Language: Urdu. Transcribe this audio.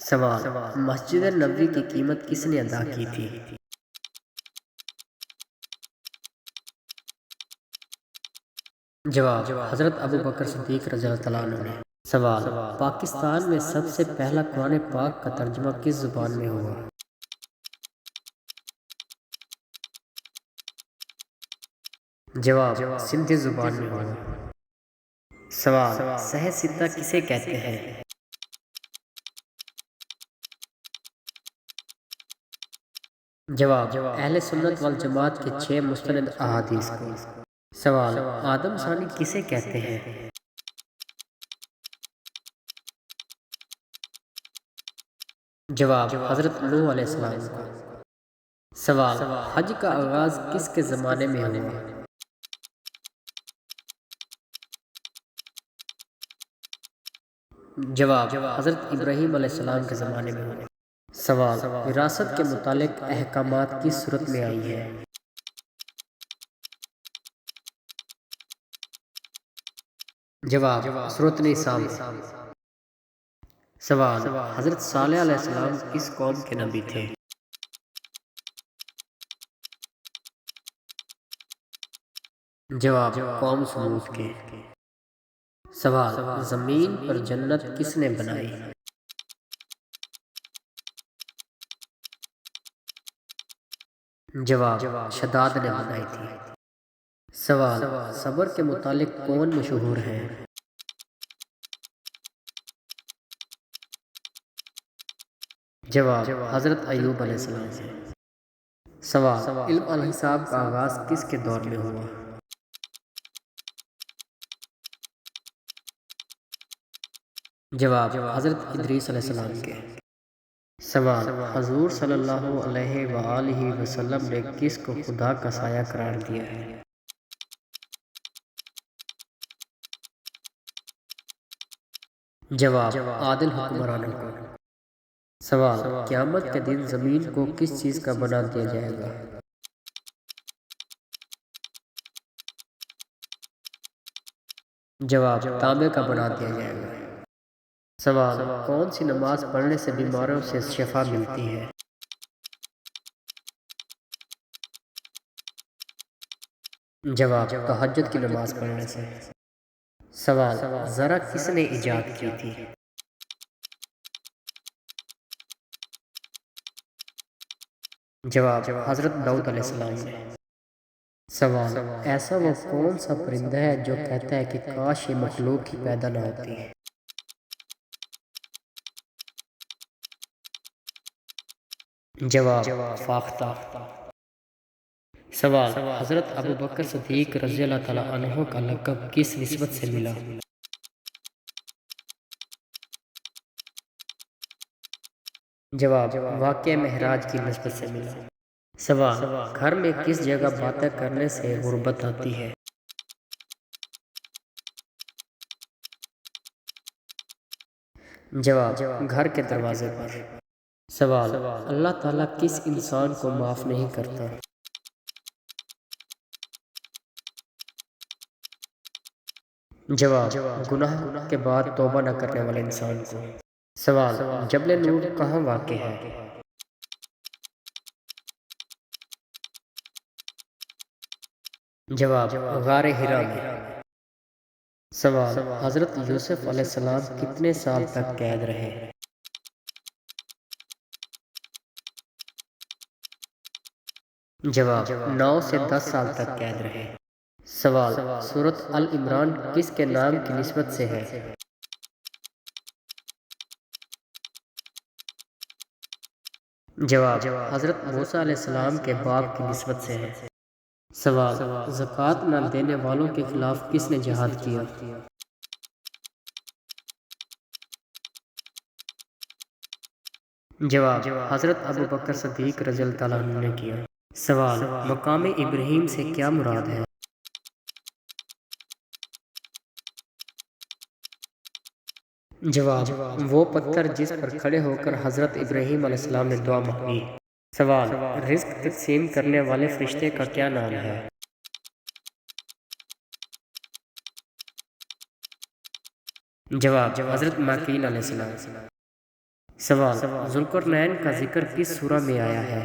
سوال: مسجد نبوی کی قیمت کس نے ادا کی تھی؟ جواب: حضرت ابوبکر صدیق رضی اللہ تعالیٰ عنہ نے۔ سوال: پاکستان میں سب سے پہلا قرآن پاک کا ترجمہ کس زبان میں ہوا؟ جواب: سندھی زبان میں ہوا۔ سوال: صحیح ستہ کسے کہتے ہیں؟ جواب: اہل سنت والجماعت کے 6 مستند احادیث کو۔ سوال: آدم ثانی کسے کہتے ہیں؟ جواب: حضرت نوح علیہ السلام کو۔ سوال: حج کا آغاز کس کے زمانے میں ہوا؟ جواب: حضرت ابراہیم علیہ السلام کے زمانے میں ہوا۔ سوال: وراثت کے متعلق احکامات کس صورت میں آئی ہیں؟ جواب: سورۃ النساء میں۔ سوال: حضرت صالح علیہ السلام کس قوم کے نبی تھے؟ جواب: قوم سمود کے۔ سوال: زمین پر جنت کس نے بنائی؟ جواب: شداد نے بنائی تھی۔ سوال: صبر کے متعلق کون مشہور ہیں؟ جواب: حضرت ایوب علیہ السلام سے۔ سوال: علم الحساب کا آغاز کس کے دور میں ہوا؟ جواب: حضرت ادریس علیہ السلام کے۔ سوال: حضور صلی اللہ علیہ وآلہ وسلم نے کس کو خدا کا سایہ قرار دیا ہے؟ جواب: عادل حکمرانوں کو۔ سوال: قیامت کے دن زمین کو کس چیز کا بنا دیا جائے گا؟ جواب: تانبے کا بنا دیا جائے گا۔ سوال: کون سی نماز پڑھنے سے بیماروں سے شفا ملتی ہے؟ جواب: تہجد کی نماز پڑھنے سے۔ سوال: ذرہ کس نے ایجاد کی تھی؟ جواب: حضرت داؤد علیہ السلام نے۔ سوال: ایسا وہ کون سا پرندہ ہے جو کہتا ہے کہ کاش یہ مخلوق ہی پیدا نہ ہوتی؟ جواب: فاختہ۔ سوال: حضرت ابوبکر صدیق رضی اللہ تعالیٰ عنہ کا لقب کس نسبت سے ملا؟ جواب: واقعہ معراج کی نسبت سے ملا۔ سوال: گھر میں کس جگہ باتیں کرنے سے غربت آتی ہے؟ جواب: گھر کے دروازے پر۔ سوال: اللہ تعالیٰ کس انسان کو معاف نہیں کرتا؟ جواب: گناہ کے بعد توبہ نہ کرنے والے انسان کو۔ سوال: جبل نور کہاں واقع ہے؟ جواب: غار حرا میں۔ سوال: حضرت یوسف علیہ السلام کتنے سال تک قید رہے؟ جواب: 9 سے 10 سال تک قید رہے۔ سوال: سورۃ آل عمران کس کے نام کی نسبت سے ہے؟ جواب: حضرت موسیٰ علیہ السلام کے باپ کی نسبت سے ہے۔ سوال: زکوٰۃ نہ دینے والوں کے خلاف کس نے جہاد کیا؟ جواب: حضرت ابوبکر صدیق رضی اللہ تعالیٰ عنہ نے کیا۔ سوال: مقام ابراہیم سے کیا مراد ہے؟ جواب: وہ پتھر جس پر کھڑے ہو کر حضرت ابراہیم علیہ السلام نے دعا مانگی۔ سوال: رزق تقسیم کرنے والے فرشتے کا کیا نام ہے؟ جواب: حضرت ماکیل علیہ السلام۔ سوال: ذوالقرنین کا ذکر کس سورہ میں آیا ہے؟